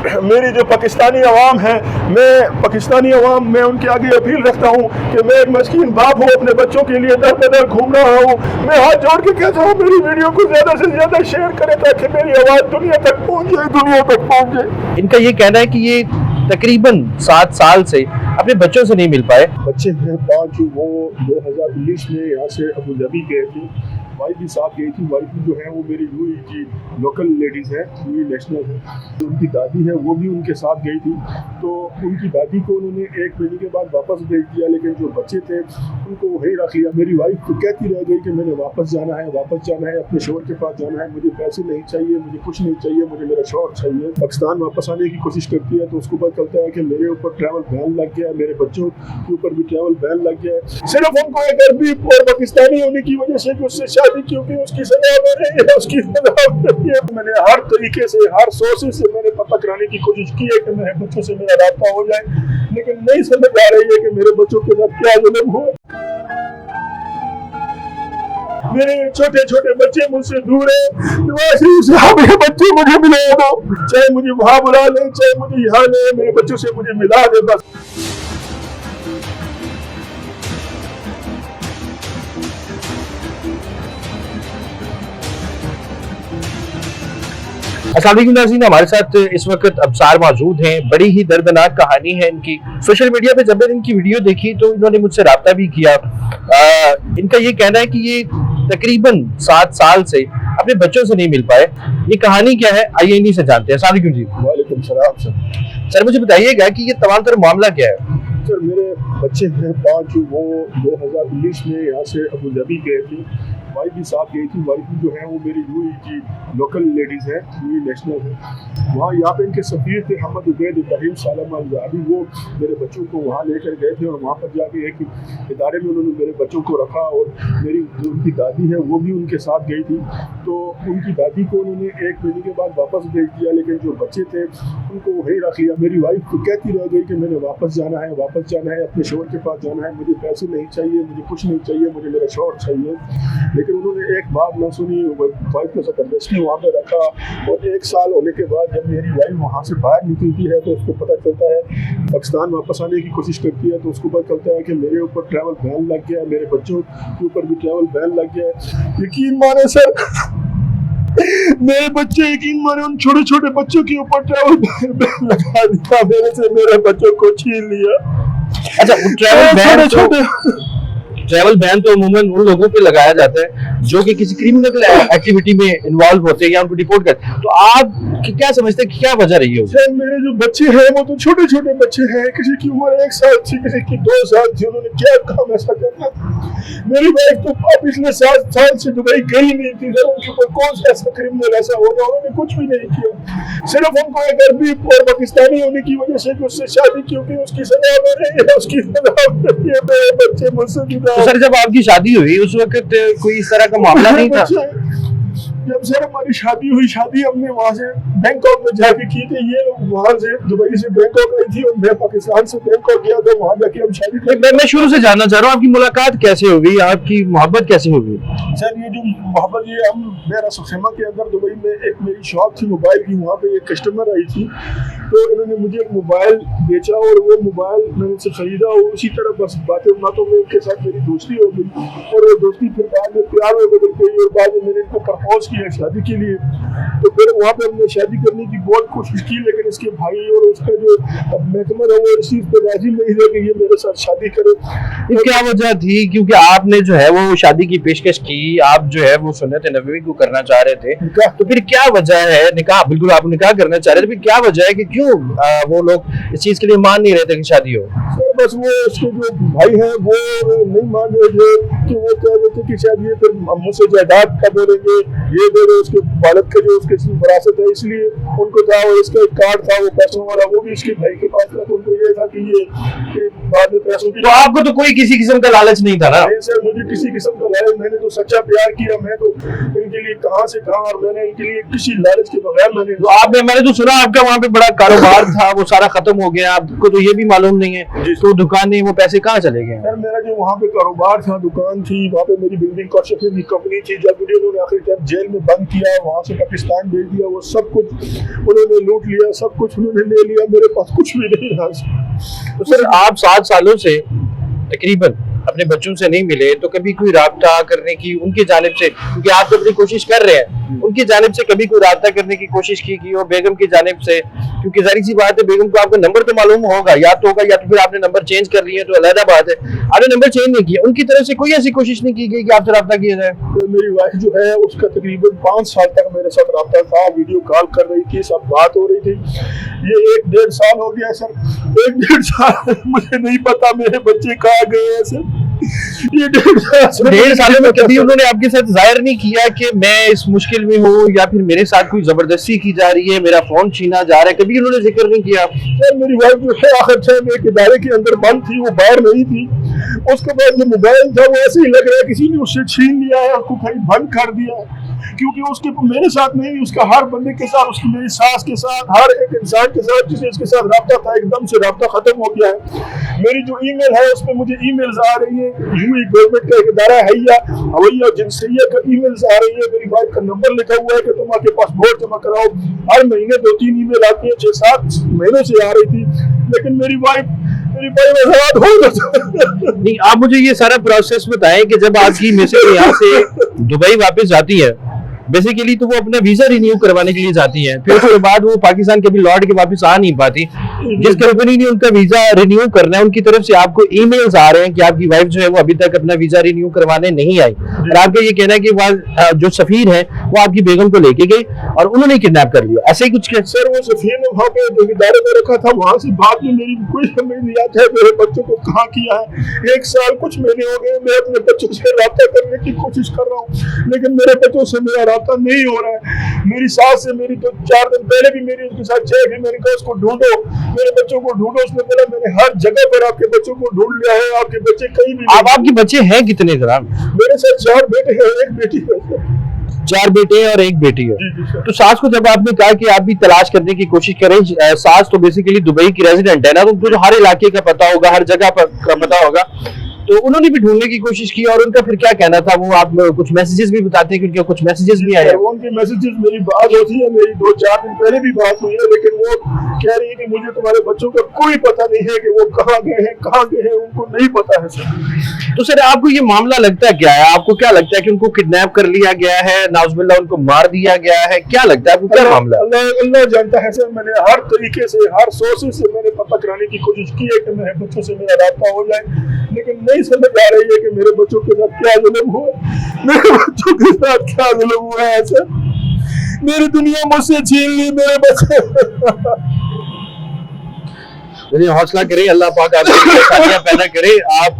मेरी जो पाकिस्तानी अवाम है, मैं पाकिस्तानी अवाम में उनके आगे अपील रखता हूँ कि मैं एक मस्कीन बाप हूँ, अपने बच्चों के लिए दर बदर घूम रहा हूँ। मैं हाथ जोड़ के कहता हूँ मेरी वीडियो को ज़्यादा से ज़्यादा शेयर करें ताकि मेरी आवाज़ दुनिया तक पहुँचे। इनका ये कहना है कि ये तकरीबन 7 साल से अपने बच्चों से नहीं मिल पाए। बच्चे हैं 5, वो 2019 में यहाँ से अबू धाबी गए थे, वाइफ भी साथ गई थी। वाइफ जो है वो मेरी यूएई की लोकल लेडीज़ है, यूएई नेशनल है। तो उनकी दादी है वो भी उनके साथ गई थी। तो उनकी दादी को उन्होंने 1 महीने के बाद वापस भेज दिया, लेकिन जो बच्चे थे उनको वहीं रख लिया। मेरी वाइफ तो कहती रह गई कि मैंने वापस जाना है, अपने शोहर के पास जाना है, मुझे पैसे नहीं चाहिए, मुझे कुछ नहीं चाहिए, मुझे मेरा शोहर चाहिए। पाकिस्तान वापस आने की कोशिश करती है तो उसको पता चलता है कि मेरे ऊपर ट्रैवल बैन लग गया है, मेरे बच्चों के ऊपर भी ट्रैवल बैन लग गया है। सिर्फ उनको एक अरबी और पाकिस्तानी होने की वजह से उससे शादी क्योंकि उसकी सजा हो रही है, उसकी सजा हो रही है। मैंने हर तरीके से, हर सोर्सेस से मैंने पता कराने की कोशिश की है कि मेरे बच्चों से मेरा रास्ता हो जाए, लेकिन नहीं समझ आ रही है कि मेरे बच्चों के साथ क्या जुल्म हुआ। मेरे छोटे छोटे बच्चे मुझसे दूर है, मेरे बच्चे मुझे मिला दो, चाहे मुझे वहां बुला ले, चाहे मुझे यहाँ ले, मेरे बच्चों से मुझे मिला दे बस। अस्सलाम वालेकुम नाज़रीन, हमारे साथ इस वक्त अब्सार मौजूद हैं। बड़ी ही दर्दनाक कहानी है इनकी। सोशल मीडिया पे जब मैंने इनकी वीडियो देखी तो इन्होंने मुझसे रब्ता भी किया। इनका ये कहना है कि ये तकरीबन 7 साल से अपने बच्चों से नहीं मिल पाए। ये कहानी क्या है, आइए इन्हीं से जानते हैं। अस्सलाम वालेकुम जी। वालेकुम सलाम सर। सर मुझे बताइएगा कि ये तमाम तरह मामला क्या है। सर मेरे बच्चे हैं 5, वो 2019 में यहाँ से अबू धाबी गए थे, वाइफ भी साथ गई थी। वाइफ जो है वो मेरी यूएई की लोकल लेडीज़ है, यूएई नेशनल है। वहाँ यहाँ पे इनके सफ़ीर थे मोहम्मद उबैद इब्राहिम सालम अल-ज़ाहबी, वो मेरे बच्चों को वहाँ लेकर गए थे और वहाँ पर जाके एक इदारे में उन्होंने मेरे बच्चों को रखा और मेरी जो उनकी दादी है वो भी उनके साथ गई थी। तो उनकी दादी को उन्होंने 1 महीने के बाद वापस भेज दिया, लेकिन जो बच्चे थे उनको वहीं रख लिया। मेरी वाइफ तो कहती रह गई कि मैंने वापस जाना है, अपने शोहर के पास जाना है, मुझे पैसे नहीं चाहिए, मुझे कुछ नहीं चाहिए, मुझे मेरा शोहर चाहिए। लेकिन उन्होंने एक बात ना सुनी, वाइफ को ज़बरदस्ती वहाँ पे रखा और 1 साल होने के बाद जब मेरी वाइफ वहाँ से बाहर निकलती है तो उसको पता चलता है, पाकिस्तान वापस आने की कोशिश करती है तो उसको पता चलता है कि मेरे ऊपर ट्रैवल बैन लग गया है, मेरे बच्चों के ऊपर भी ट्रैवल बैन लग गया है। यकीन माने सर, मेरे बच्चे यकीन माने उन छोटे छोटे बच्चों के ऊपर ट्रैवल बैन लगा दिया, मेरे से मेरे बच्चों को छीन लिया। अच्छा, ट्रैवल बैन तो अमूमन उन लोगों पे लगाया जाता है जो कि किसी क्रिमिनल एक्टिविटी में इन्वॉल्व होते हैं या उनको डिपोर्ट करते हैं। तो आप क्या समझते हैं कि क्या वजह रही है? सर मेरे जो बच्चे हैं वो तो छोटे छोटे बच्चे हैं, किसी की उम्र 1 साल थी, किसी की 2 साल थी। उन्होंने क्या काम ऐसा करना? मेरी वाइफ तो पिछले 7 साल से दुबई गई नहीं थी सर, उनके ऊपर कौन सा ऐसा क्रिमिनल ऐसा होगा? उन्होंने कुछ भी नहीं किया, सिर्फ उनको एक अरबी और पाकिस्तानी होने की वजह से उससे शादी क्योंकि उसकी सजा हो रही है, उसकी सजा हो रही है। मेरे बच्चे मुझसे जुदा। तो सर जब आपकी शादी हुई उस वक्त कोई इस तरह का मामला नहीं था? जब सर हमारी शादी हुई, शादी हमने वहाँ से बैंकॉक में जाके की थी। ये लोग वहाँ से दुबई से बैंकॉक आई थी और मैं पाकिस्तान से बैंकॉक गया था, वहाँ जाके हम शादी की। मैं शुरू से जानना चाह रहा हूँ आपकी मुलाकात कैसे हो गई, आपकी मोहब्बत कैसे हो गई? सर ये जो मोहब्बत, ये मैं रसोखेमा के अंदर दुबई में एक मेरी शॉप थी मोबाइल की, वहाँ पे एक कस्टमर आई थी तो इन्होंने मुझे एक मोबाइल बेचा और वो मोबाइल मैंने उनसे खरीदा और उसी तरह बस बातें बातों में उनके साथ मेरी दोस्ती हो गई और वो दोस्ती फिर बाद में प्यार में बदल गई और बाद में मैंने इनको प्रपोज किया शादी के लिए। तो फिर वहाँ पे हमने शादी करने की बहुत कोशिश की, लेकिन इसके भाई और उसका जो महकमा है वो इस चीज़ पर राजी नहीं रह गई, ये मेरे साथ शादी करे। क्या वजह थी? क्योंकि आपने जो है वो शादी की पेशकश की, आप जो है वो सुन्नत नबवी को करना चाह रहे थे, तो फिर क्या वजह है? निकाह, बिल्कुल आप निकाह करना चाह रहे थे, फिर क्या वजह है कि क्यों वो लोग इस चीज के लिए मान नहीं रहे थे कि शादी हो? बस वो उसके जो भाई हैं वो नहीं मान रहे थे कि वो कह रहे थे कि शादी है, फिर मुझसे जायदाद का बोलेंगे, ये दे रहे, उसके वालिद का जो उसके विरासत है, इसलिए उनको था और इसका एक कार्ड था वो पैसों वाला, वो भी उसके भाई के पास था। तो उनको ये था कि ये बाद में पैसों की। तो आपको तो कोई किसी किस्म का लालच नहीं था ना? नहीं सर, मुझे किसी किस्म का लालच, मैंने तो सच्चा प्यार किया। मैं तो इनके लिए कहाँ से कहाँ, और मैंने इनके लिए किसी लालच के बगैर मैंने तो सुना आपका वहाँ पे बड़ा कारोबार था, वो सारा खत्म हो गया, आपको तो ये भी मालूम नहीं है। तो दुकानें, वो पैसे कहाँ चले गए? सर मेरा जो वहाँ पे कारोबार था, दुकान थी, वहाँ पे मेरी बिल्डिंग कंस्ट्रक्शन की कंपनी थी, जब मुझे उन्होंने आखिर टाइम जेल में बंद किया, वहाँ से पाकिस्तान भेज दिया, वो सब कुछ उन्होंने लूट लिया, सब कुछ उन्होंने ले लिया, मेरे पास कुछ भी नहीं रहा। तो सर आप 7 सालों से तकरीबन अपने बच्चों से नहीं मिले, तो कभी कोई राब्ता करने की उनकी जानिब से, क्योंकि आप तो अपनी कोशिश कर रहे हैं, उनकी जानिब से कभी कोई राब्ता करने की कोशिश की हो बेगम की जानिब से? क्योंकि जाहिर सी बात है, बेगम को आपका नंबर तो मालूम होगा, या तो फिर आपने नंबर चेंज कर लिया, तो अलग बात है। आपने नंबर चेंज नहीं किया, उनकी तरफ से कोई ऐसी कोशिश नहीं की गई कि आपसे राब्ता किया जाए? तो मेरी वाइफ जो है उसका तकरीबन 5 साल तक मेरे साथ रब्ता था, वीडियो कॉल कर रही थी, सब बात हो रही थी। ये 1-1.5 साल हो गया सर, 1-1.5 साल मुझे नहीं पता मेरे बच्चे कहाँ गए हैं सर। ये 1.5 सालों में कभी उन्होंने आपके साथ जाहिर नहीं किया कि मैं इस मुश्किल में हूँ, या फिर मेरे साथ कोई जबरदस्ती की जा रही है, मेरा फोन छीना जा रहा है, कभी उन्होंने जिक्र नहीं किया? सर मेरी वाइफ जो है आखिर टाइम एक इदारे के अंदर बंद थी, वो बाहर नहीं थी। उसके बाद जो मोबाइल था वो ऐसे ही लग रहा है किसी ने उससे छीन लिया है, उसको कहीं बंद कर दिया है, क्योंकि उसके मेरे साथ नहीं, उसका हर बंदे के साथ, उसकी मेरी सास के साथ, हर एक इंसान के साथ जिसे इसके साथ रब्ता था, एकदम से रब्ता खत्म हो गया है। मेरी जो ईमेल है उसमें मुझे ईमेल्स आ रही है, यूएई गवर्नमेंट का एक इदारा है या हवैया जिनसिया का ईमेल्स आ रही है, मेरी वाइफ का नंबर लिखा हुआ है कि तुम आके पासपोर्ट जमा कराओ। हर महीने 2-3 ईमेल आती है, 6-7 महीनों से आ रही थी, लेकिन मेरी वाइफ आजाद हो गई। नहीं, आप मुझे ये सारा प्रोसेस बताएं कि जब आपकी मैसेज यहाँ से दुबई वापस जाती है, बेसिकली तो वो अपना वीजा रिन्यू करवाने के लिए जाती है, फिर उसके बाद वो पाकिस्तान कभी लौट के वापस आ नहीं पाती। जिस कंपनी ने उनका वीजा रिन्यू करना है, उनकी तरफ से आपको ईमेल्स आ रहे हैं कि आपकी वाइफ जो है वो अभी तक अपना वीजा रिन्यू करवाने नहीं आई, और आपका ये कहना है कि वहाँ जो सफीर है वो आपकी बेगम को लेके गए और उन्होंने किडनैप कर लिया, ऐसे ही कुछ? सर वो सफीर ने वहाँ पे इदारे में रखा था, वहाँ से बाद में मेरी कोई समझ नहीं आता है मेरे बच्चों को कहाँ किया है। 1 साल कुछ महीने हो गए, मैं अपने बच्चों से रब्ता करने की कोशिश कर रहा हूँ, लेकिन मेरे बच्चों से मेरा रब्ता नहीं हो रहा है। मेरी सास से मेरी तो 4 दिन पहले भी मेरी उसके साथ चेक है, मैंने कहा उसको ढूंढो, मेरे बच्चों को ढूंढो। उसने बोला मैंने हर जगह पर आपके बच्चों को ढूंढ लिया है, आपके बच्चे कहीं भी। अब आपके बच्चे हैं कितने जनाब? मेरे साथ 4 बेटे हैं, 1 बेटी है। 4 बेटे हैं और 1 बेटी है। जी, तो सास को जब आपने कहा कि आप भी तलाश करने की कोशिश करें, सास तो बेसिकली दुबई की रेजिडेंट है ना, तो उनको तो हर इलाके का पता होगा, हर जगह का पता होगा, तो उन्होंने भी ढूंढने की कोशिश की, और उनका फिर क्या कहना था? वो आप कुछ मैसेजेस भी बताते हैं कि उनके कुछ मैसेजेस भी आए हैं? उनके मैसेजेस, मेरी बात होती है, मेरी 2-4 दिन पहले भी बात हुई है, लेकिन वो कह रही है कि मुझे तुम्हारे बच्चों का कोई पता नहीं है कि वो कहाँ गए हैं, उनको नहीं पता है सर। तो सर आपको ये मामला लगता है क्या है? आपको क्या लगता है कि उनको किडनैप कर लिया गया है, नाउजुबिल्लाह उनको मार दिया गया है? क्या लगता है आपको, क्या मामला? अल्लाह जानता है सर। मैंने हर तरीके से, हर सोर्सेस से मैंने पता कराने की कोशिश की है कि मेरे बच्चों से मेरा रास्ता हो जाए, लेकिन नहीं समझ आ रही है कि मेरे बच्चों के साथ क्या जुल्म हुआ, मेरे बच्चों के साथ क्या जुल्म हुआ है सर। मेरी दुनिया मुझसे छीन ली, मेरे बच्चे। हौसला करे, अल्लाह पाक आपको पैदा करे, आप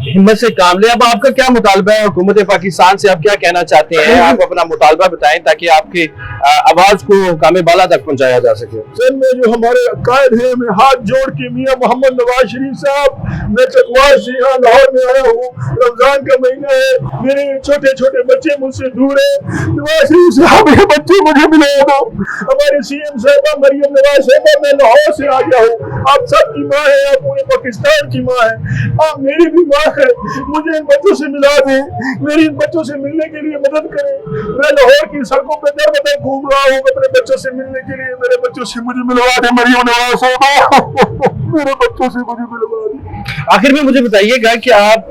हिम्मत से काम ले। अब आपका क्या मुतालबा है हुकूमत पाकिस्तान से? आप क्या कहना चाहते हैं? आप अपना मुतालबा बताएं ताकि आपकी आवाज को कामे बाला तक पहुंचाया जा सके। सर मैं जो हमारे कायद हैं, मैं हाथ जोड़ के मियां मोहम्मद नवाज शरीफ साहब, मैं चकवार से यहाँ लाहौर में आया हूँ, रमजान का महीना है, मेरे छोटे छोटे बच्चे मुझसे दूर है, नवाज शरीफ साहब ये बच्चे मुझे मिले दो। हमारे CM साहबा मरियम नवाज साहबा, मैं लाहौर से आ गया हूँ, आप सबकी माँ है, आप पूरे पाकिस्तान की माँ है, आप मेरी भी माँ है, मुझे इन बच्चों से मिला दे, मेरी इन बच्चों से मिलने के लिए मदद करें। मैं लाहौर की सड़कों पे दर बदर घूम रहा हूँ अपने बच्चों से मिलने के लिए, मेरे बच्चों से मुझे मिलवा दे मरियम नवाज साहबा, मेरे बच्चों से मुझे मिलवा दे। आखिर में मुझे बताइएगा कि आप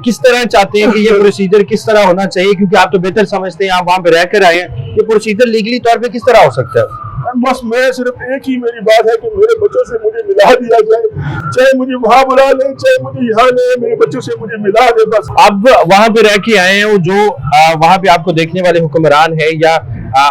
किस तरह चाहते हैं कि ये प्रोसीजर किस तरह होना चाहिए, क्योंकि आप तो बेहतर समझते हैं, आप वहां पे रहकर आए हैं, ये प्रोसीजर लीगली तौर पे किस तरह हो सकता है? बस मैं सिर्फ एक ही मेरी बात है कि मेरे बच्चों से मुझे मिला दिया जाए, चाहे मुझे वहां बुला ले, चाहे मुझे यहाँ ले, मेरे बच्चों से मुझे मिला दे बस। अब वहां पे रह के आए हैं, जो वहां पे आपको देखने वाले हुक्मरान है या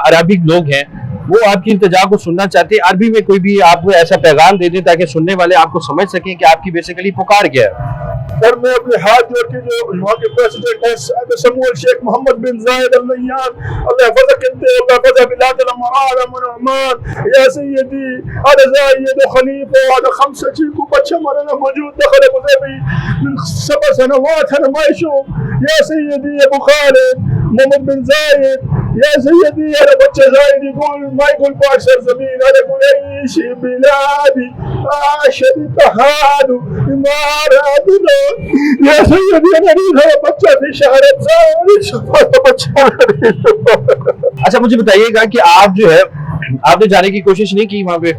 अरबिक लोग हैं, वो आपकी इल्तिजा को सुनना चाहते हैं, अरबी में कोई भी आप ऐसा पैगाम दे दें ताकि सुनने वाले आपको समझ सकें कि आपकी बेसिकली पुकार क्या है। सर मैं अपने हाथ जोड़ के जो वहाँ के प्रेसिडेंट हैं समूल शेख मोहम्मद बिन जायद अल नह्यान, अल्लाह फज़ल कहते हैं, अल्लाह फज़ल बिलाद अल अमरार अमन अमान या सय्यदी अरज़ा ये खलीफा और खमसा चिल्कु बच्चा मरना मौजूद दखल मुज़ेबी min 7 सनवात हरमाइशो या सय्यदी अबू खालिद मोहम्मद बिन जायद या सैयदी या बच्चे ज़ाहिदी कुल माय कुल पाक सरज़मीन अल कुलैश बिलादी आशिर तहादु इमारातुना या सैयदी या नबी बच्चा भी शहरत ज़ाहिद बच्चा। अच्छा मुझे बताइएगा कि आप जो है आपने जाने की कोशिश नहीं की वहाँ पे?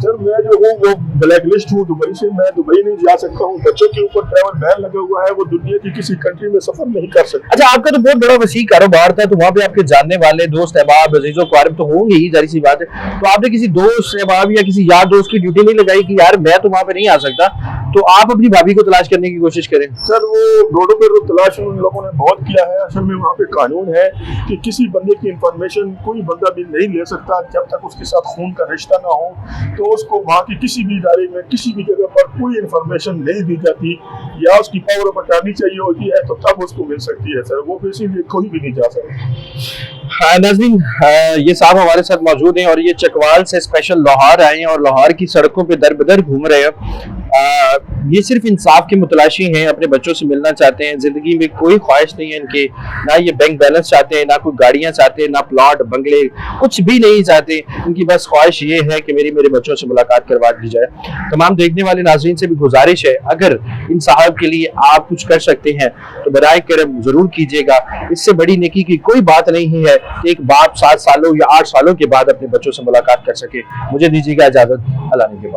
सर मैं जो हूँ वो ब्लैक लिस्ट हूँ दुबई से, मैं दुबई नहीं जा सकता हूँ। बच्चों के ऊपर ट्रैवल बैन लगा हुआ है, वो दुनिया की किसी कंट्री में सफर नहीं कर सकते। अच्छा आपका तो बहुत बड़ा वसी कारोबार था, तो वहाँ पे आपके जानने वाले दोस्त अहबाब अजीजों क़ारिब तो होंगे ही, जारी सी बात है। तो आपने किसी दोस्त अहबाब या किसी यार दोस्त की ड्यूटी नहीं लगाई कि यार मैं तो वहाँ पे नहीं आ सकता, तो आप अपनी भाभी को तलाश करने की कोशिश करें? सर वो रोडों पर तलाश उन लोगों ने बहुत किया है। असल में वहाँ पे कानून है कि किसी बंदे की इंफॉर्मेशन कोई बंदा भी नहीं ले सकता जब तक उसके साथ खून का रिश्ता ना हो। तो उसको वहाँ की किसी भी इदारे में किसी भी जगह पर कोई इंफॉर्मेशन नहीं दी जाती, या उसकी पावर ऑफ अटॉर्नी चाहिए होती है तो तब उसको मिल सकती है। सर वो इसीलिए कोई भी नहीं जा सकता। हाँ नाज़रीन, ये साहब हमारे साथ मौजूद हैं और ये चकवाल से स्पेशल लाहौर आए हैं और लाहौर की सड़कों पे दर बदर घूम रहे हैं। ये सिर्फ इंसाफ के मुतलाशी हैं, अपने बच्चों से मिलना चाहते हैं, जिंदगी में कोई ख्वाहिश नहीं है इनके, ना ये बैंक बैलेंस चाहते हैं, ना कोई गाड़ियां चाहते हैं, ना प्लॉट बंगले, कुछ भी नहीं चाहते। इनकी बस ख्वाहिश ये है कि मेरे बच्चों से मुलाकात करवा दी जाए। तमाम देखने वाले नाज़रीन से भी गुजारिश है, अगर इन साहब के लिए आप कुछ कर सकते हैं तो बराए करम जरूर कीजिएगा। इससे बड़ी नेकी की कोई बात नहीं है कि एक बाप 7 सालों या 8 सालों के बाद अपने बच्चों से मुलाकात कर सके। मुझे दीजिएगा इजाजत, अल्लाह ने के बाद।